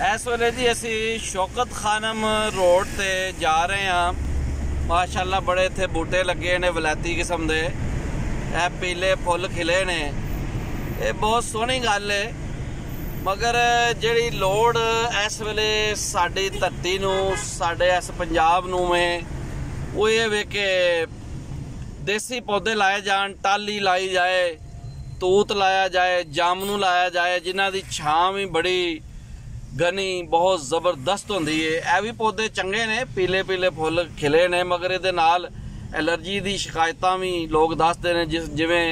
इस वेले जी असी शौकत खानम रोड ते जा रहे हैं। माशाअल्लाह बड़े इत्थे बूटे लगे ने वलैती किस्म दे, ए पीले फुल खिले ने, ये बहुत सोहनी गल है। मगर जिहड़ी लोड़ इस वेले साडी धरती नूं, साडे इस पंजाब नूं में, वो ये वे कि देसी पौधे लाए जान, टाली लाई जाए, तूत लाया जाए, जामनू लाया जाए, जिन्हां दी छां भी बड़ी घनी बहुत ज़बरदस्त होंदी है। यह भी पौधे चंगे ने, पीले पीले फुल खिले ने, मगर ये नाल एलर्जी दी शिकायत भी लोग दसते हैं। जिवें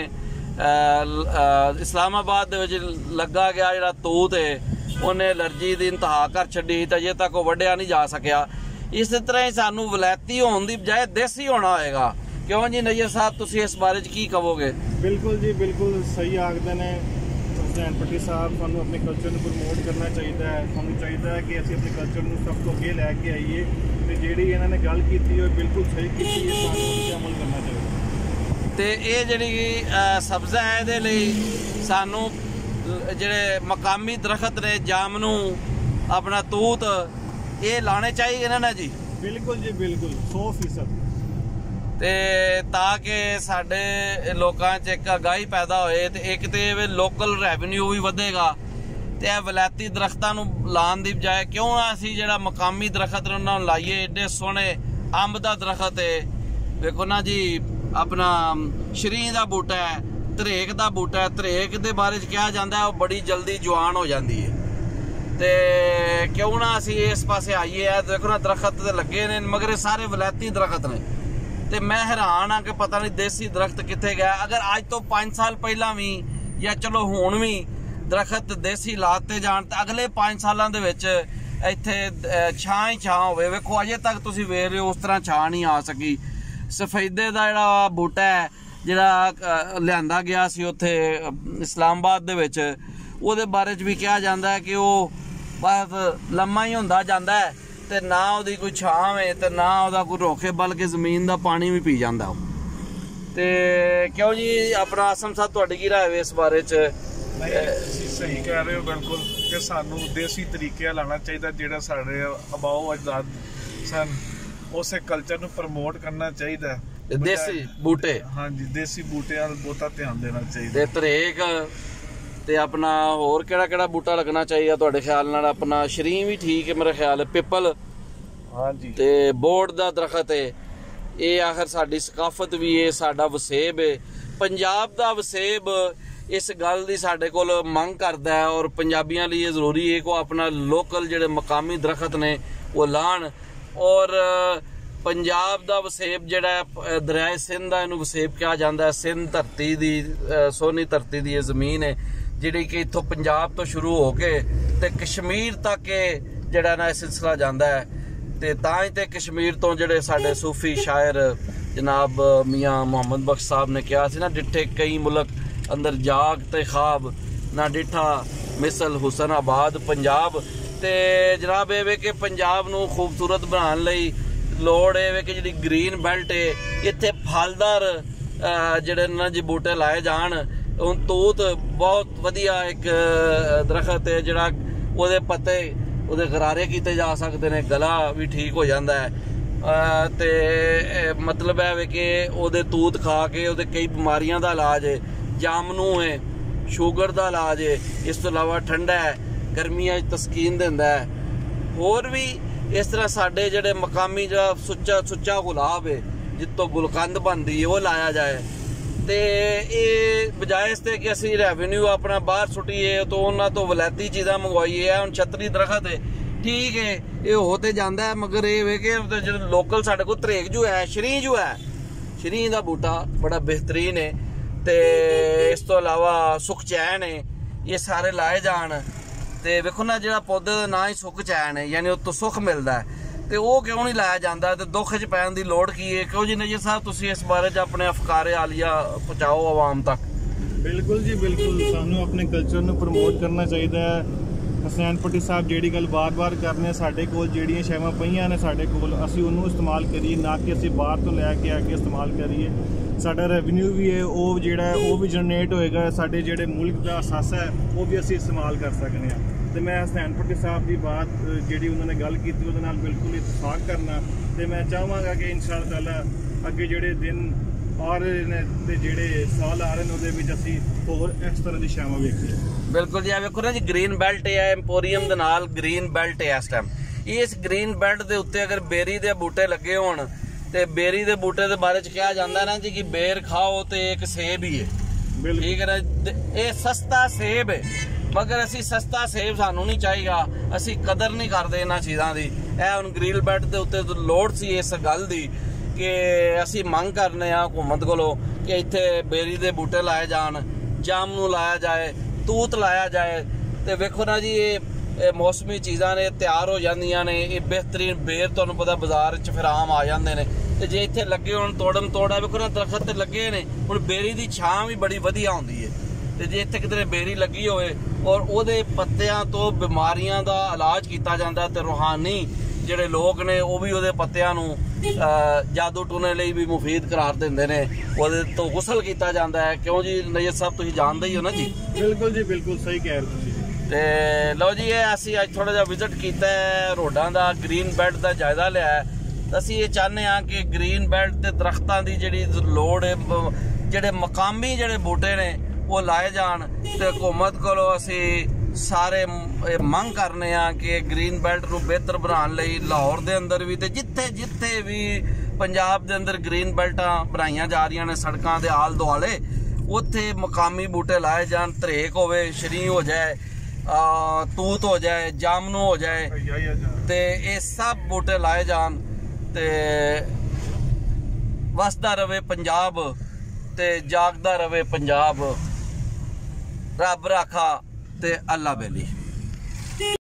इस्लामाबाद दे विच लगा गया जिहड़ा तूत है, उन्हें एलर्जी की इंतहा कर छड्डी, तो अजे तक वो वड्ढिया नहीं जा सकिया। इस तरह ही सानू वलैती होने की बजाय देसी होना होएगा। क्यों जी नज़ीर साहब, तुसीं इस बारे की कहोगे? बिल्कुल जी, बिल्कुल सही आखदे ने हुसैन पट्टी साहब। सानू अपने कल्चर को प्रमोट करना चाहिए है। सानू चाहिए है कि असीं अपने कल्चर को सब तो अगे लैके आईए, तो जिहड़ी इन्हां ने गल कीती है बिल्कुल सही की है, सानू उस ते अमल करना चाहिए। तो ये जिहड़ी सब्ज़ा है इहदे लई सानू जिहड़े मकामी दरखत ने, जामनू, अपना तूत, ये लाने चाहिए ना जी। बिल्कुल जी, बिल्कुल 100%। ते ताकि साडे लोकां च एक आगाही पैदा होए, ते एक तो लोकल रेवन्यू भी वधेगा। ते वलैती दरख्तां नूं लाण दी बजाय क्यों ना असीं जिहड़ा मकामी दरखत ने उन्हां नूं लाइए। एडे सोहणे अंब दा दरखत है, देखो ना जी, अपना शरीं दा बूटा है, धरेक दा बूटा है। धरेक दे बारे च कहा जाता है वो बड़ी जल्दी जवान हो जाती है। ते क्यों ना असीं इस पासे आइए। देखो ना दरखत ते लगे ने, मगर ये सारे वलैती दरखत ने। ते मैं हैरान हाँ कि पता नहीं देसी दरख्त कित्थे गया। अगर अज तो 5 साल पहला भी, या चलो हुण भी दरख्त देसी लाते जान, तो अगले 5 सालों के विच इत्थे छां ही छां होवे। वेखो अजे तक तुसीं वेख रहे हो उस तरह छां नहीं आ सकी। सफेदे दा जिहड़ा बूटा है, जिहड़ा लिआंदा गया सी उत्थे इस्लामाबाद दे विच, उहदे बारे च भी कहा जाता है कि वह बस लम्मा ही हुंदा जांदा है, ते ना उहदी कोई छां है, ते ना उहदा कोई रोके, बल्कि जमीन दा पानी भी पी जांदा। ते क्यों जी अपना आसम साहब, तुहाडी की राय है इस बारे च? सही कह रहे हो बिल्कुल, कि सानू देसी तरीके लाना चाहिए। जिहड़ा साडे अबाओ अजदाद सन, उस कल्चर नूं प्रमोट करना चाहिए। देसी बूटे, हाँ जी, देसी बूटियां बहुता ध्यान देना चाहिए। ते धरेक ते अपना होर केड़ा बूटा लगना चाहिए तुहाडे ख्याल नाल? अपना शरीं भी ठीक है मेरा ख्याल है, पिपल, हाँ जी, ते बोर्ड दा दरखत है। ये आखिर साडी सकाफत भी है, साडा वसेब है, पंजाब दा वसेब। इस गल दी साडे कोल मंग करदा है, और पंजाबियां लिए ये जरूरी है कि अपना लोकल जिहड़े मकामी दरखत ने वो लाण। और पंजाब दा वसेब जिहड़ा दरियाए सिंध दा, इहनूं वसेब कहा जाता है। सिंध धरती दी सोहनी धरती दी जमीन है, जिहड़ी कि इत्थों पंजाब तो शुरू हो के ते कश्मीर तक जिहड़ा ना सिलसिला जाता है। ते तां ही ते कश्मीर तो जिहड़े साडे सूफी शायर जनाब मियाँ मुहम्मद बख्श साहब ने कहा सी ना, डिठे कई मुल्क अंदर जाग ते ख्वाब, ना डिठा मिसल हुसन आबाद पंजाब। ते जनाब ये वे कि पंजाब नूं खूबसूरत बनाने लई लोड़ है वे कि जिहड़ी ग्रीन बेल्ट है, इत्थे फलदार जिहड़े ना जी बूटे लाए जान। हुण तूत बहुत वधिया एक दरखत है, जिहड़ा ओहदे पत्ते ओहदे गरारे कीते जा सकते हैं, गला भी ठीक हो जाता है। ते मतलब है वे कि ओहदे तूत खा के ओहदे कई बीमारियां दा इलाज है। जामनू है, शुगर दा इलाज है। इस तो अलावा ठंडा है, गर्मियां तस्कीन दिंदा है। होर भी इस तरह साडे जिहड़े मकामी जिहड़ा सुच्चा गुलाब है, जित्तों गुलकंद बनती है, वो लाया जाए। ते ये बजाय इसते कि असीं रेवन्यू अपना बाहर सुट्टीए, तो उन्हां तो वलैती चीज़ां मंगवाइए। हुण छतरी दरखत है, ठीक है, ये हो तो जाता है, मगर ये वे कि जो लोकल साडे कोल धरेक जो है, शरीं जो है, शरीं दा बूटा बड़ा बेहतरीन है। ते इस तो अलावा सुख चैन है, ये सारे लाए जान। ते वेखो ना, जिहड़ा पौधे दा नाम ही सुख चैन है, यानी उस तो सुख मिलता है, ते वो क्यों नहीं लाया जाता? ते दुख च पैण दी लोड़ की है? क्यों जी नज़ीर साहब, तुसीं इस बारे च अपने अफकारे आलिया पहुँचाओ आवाम तक। बिल्कुल जी, बिल्कुल सानू अपने कल्चर नूं प्रमोट करना चाहिए। हुसैन पट्टी साहब जिहड़ी गल बार बार करने, साडे कोल जिहड़ियां शैवां पईयां ने साडे कोल, असीं उहनूं इस्तेमाल करिए, ना कि असीं बाहर तो लैके आके इस्तेमाल करिए। ਸਾਡਾ ਰੈਵਨਿਊ ਵੀ ਹੈ ਉਹ ਜਿਹੜਾ ਉਹ ਵੀ ਜਨਰੇਟ ਹੋਏਗਾ, ਸਾਡੇ ਜਿਹੜੇ ਮੁਲਕ ਦਾ ਅਸਾਸਾ ਹੈ ਉਹ ਵੀ ਅਸੀਂ ਇਸਤੇਮਾਲ ਕਰ ਸਕਦੇ ਹਾਂ। ਤੇ ਮੈਂ ਹਸਨੈਨ ਪੱਟੀ ਸਾਹਿਬ ਦੀ ਬਾਤ ਜਿਹੜੀ ਉਹਨਾਂ ਨੇ ਗੱਲ ਕੀਤੀ ਉਹਦੇ ਨਾਲ ਬਿਲਕੁਲ ਇਤਫਾਕ ਕਰਨਾ, ਤੇ ਮੈਂ ਚਾਹਾਂਗਾ ਕਿ ਇਨਸ਼ਾਅੱਲਾ ਤਾਲਾ ਅੱਗੇ ਜਿਹੜੇ ਦਿਨ ਆ ਰਹੇ ਨੇ ਤੇ ਜਿਹੜੇ ਸਾਲ ਆ ਰਹੇ ਨੇ ਉਹਦੇ ਵਿੱਚ ਅਸੀਂ ਹੋਰ ਇਸ ਤਰ੍ਹਾਂ ਦੀ ਸ਼ਾਵਾਂ ਵੇਖੀਏ। ਬਿਲਕੁਲ ਜੀ, ਆ ਵੇਖੋ ਨਾ ਜੀ ਗ੍ਰੀਨ ਬੈਲਟ ਹੈ ਐਮਪੋਰੀਅਮ ਦੇ ਨਾਲ, ਗ੍ਰੀਨ ਬੈਲਟ ਹੈ ਇਸ ਟਾਈਮ। ਇਸ ਗ੍ਰੀਨ ਬੈਲਟ ਦੇ ਉੱਤੇ ਅਗਰ ਬੇਰੀ ਦੇ ਬੂਟੇ ਲੱਗੇ ਹੋਣ ਤੇ ਬੇਰੀ ਦੇ ਬੂਟੇ ਦੇ ਬਾਰੇ ਚ ਕਿਹਾ ਜਾਂਦਾ ਨਾ ਜੀ ਕਿ ਬੇਰ ਖਾਓ ਤੇ ਇੱਕ ਸੇਬ ਹੀ ਹੈ, ਠੀਕ ਹੈ ਨਾ। ਇਹ ਸਸਤਾ ਸੇਬ ਹੈ, ਮਗਰ ਅਸੀਂ ਸਸਤਾ ਸੇਬ ਸਾਨੂੰ ਨਹੀਂ ਚਾਹੀਦਾ, ਅਸੀਂ ਕਦਰ ਨਹੀਂ ਕਰਦੇ ਇਹਨਾਂ ਚੀਜ਼ਾਂ ਦੀ। ਇਹ ਹੁਣ ਗ੍ਰੀਨ ਬੈਲਟ ਦੇ ਉੱਤੇ ਲੋੜ ਸੀ ਇਸ ਗੱਲ ਦੀ ਕਿ ਅਸੀਂ ਮੰਗ ਕਰਨੇ ਆ ਹਕੂਮਤ ਕੋਲੋਂ ਕਿ ਇੱਥੇ ਬੇਰੀ ਦੇ ਬੂਟੇ ਲਾਏ ਜਾਣ, ਜਾਮਨੂ ਲਾਇਆ ਜਾਏ, ਤੂਤ ਲਾਇਆ ਜਾਏ। ਤੇ ਵੇਖੋ ਨਾ ਜੀ ਇਹ ਮੌਸਮੀ ਚੀਜ਼ਾਂ ਨੇ, ਤਿਆਰ ਹੋ ਜਾਂਦੀਆਂ ਨੇ। ਇਹ ਬਿਹਤਰੀਨ ਬੇਰ ਤੁਹਾਨੂੰ ਪਤਾ ਬਾਜ਼ਾਰ 'ਚ ਫਿਰ ਆਮ ਆ ਜਾਂਦੇ ਨੇ, ਤੇ ਜੇ ਇੱਥੇ ਲੱਗੇ ਹੋਣ ਤੋੜਾ ਵੇਖੋ ਨਾ ਦਰਖਤ ਤੇ ਲੱਗੇ ਨੇ। ਹੁਣ ਬੇਰੀ ਦੀ ਛਾਂ ਵੀ ਬੜੀ ਵਧੀਆ ਹੁੰਦੀ ਹੈ, ਤੇ ਜੇ ਇੱਥੇ ਕਿਤੇ ਬੇਰੀ ਲੱਗੀ ਹੋਵੇ ਔਰ ਉਹਦੇ ਪੱਤਿਆਂ ਤੋਂ ਬਿਮਾਰੀਆਂ ਦਾ ਇਲਾਜ ਕੀਤਾ ਜਾਂਦਾ, ਤੇ ਰੂਹਾਨੀ ਜਿਹੜੇ ਲੋਕ ਨੇ ਉਹ ਵੀ ਉਹਦੇ ਪੱਤਿਆਂ ਨੂੰ ਜਾਦੂ ਟੂਣੇ ਲਈ ਵੀ ਮੁਫੀਦ ਕਰਾਰ ਦਿੰਦੇ ਨੇ, ਉਹਦੇ ਤੋਂ ਗੁਸਲ ਕੀਤਾ ਜਾਂਦਾ ਹੈ। ਕਿਉਂ ਜੀ ਨਜ਼ਰ ਸਾਹਿਬ, ਤੁਸੀਂ ਜਾਣਦੇ ਹੀ ਹੋ ਨਾ ਜੀ। ਬਿਲਕੁਲ ਜੀ, ਬਿਲਕੁਲ ਸਹੀ ਕਹਿ ਰਹੇ ਤੁਸੀਂ। ਤੇ ਲਓ ਜੀ, ਇਹ ਅਸੀਂ ਅੱਜ ਥੋੜਾ ਜਿਹਾ ਵਿਜ਼ਿਟ ਕੀਤਾ ਹੈ ਰੋਡਾਂ ਦਾ, ਗ੍ਰੀਨ ਬੈਲਟ ਦਾ ਜਾਇਜ਼ਾ ਲਿਆ। ਅਸੀਂ ਇਹ ਚਾਹੁੰਦੇ ਹਾਂ ਕਿ ਗ੍ਰੀਨ ਬੈਲਟ ਤੇ ਦਰਖਤਾਂ ਦੀ ਜਿਹੜੀ ਲੋੜ ਹੈ, ਜਿਹੜੇ ਮਕਾਮੀ ਜਿਹੜੇ ਬੂਟੇ ਨੇ ਉਹ ਲਾਏ ਜਾਣ। ਤੇ ਹਕੂਮਤ ਕੋਲੋਂ ਅਸੀਂ ਸਾਰੇ ਮੰਗ ਕਰਨੇ ਆ ਕਿ ਗ੍ਰੀਨ ਬੈਲਟ ਨੂੰ ਬਿਹਤਰ ਬਣਾਉਣ ਲਈ ਲਾਹੌਰ ਦੇ ਅੰਦਰ ਵੀ ਤੇ ਜਿੱਥੇ ਵੀ ਪੰਜਾਬ ਦੇ ਅੰਦਰ ਗ੍ਰੀਨ ਬੈਲਟਾਂ ਬਣਾਈਆਂ ਜਾ ਰਹੀਆਂ ਨੇ ਸੜਕਾਂ ਦੇ ਆਲ ਦੁਆਲੇ, ਉੱਥੇ ਮਕਾਮੀ ਬੂਟੇ ਲਾਏ ਜਾਣ। ਧਰੇਕ ਹੋਵੇ, ਸ਼ਰੀ ਹੋ ਜਾਏ, ਤੂਤ ਹੋ ਜਾਏ, ਜਾਮਨੂ ਹੋ ਜਾਏ, ਤੇ ਇਹ ਸਭ ਬੂਟੇ ਲਾਏ ਜਾਣ। ਤੇ ਵਸਦਾ ਰਵੇ ਪੰਜਾਬ ਤੇ ਜਾਗਦਾ ਰਵੇ ਪੰਜਾਬ। ਰੱਬ ਰਾਖਾ ਤੇ ਅੱਲਾ ਬੇਲੀ।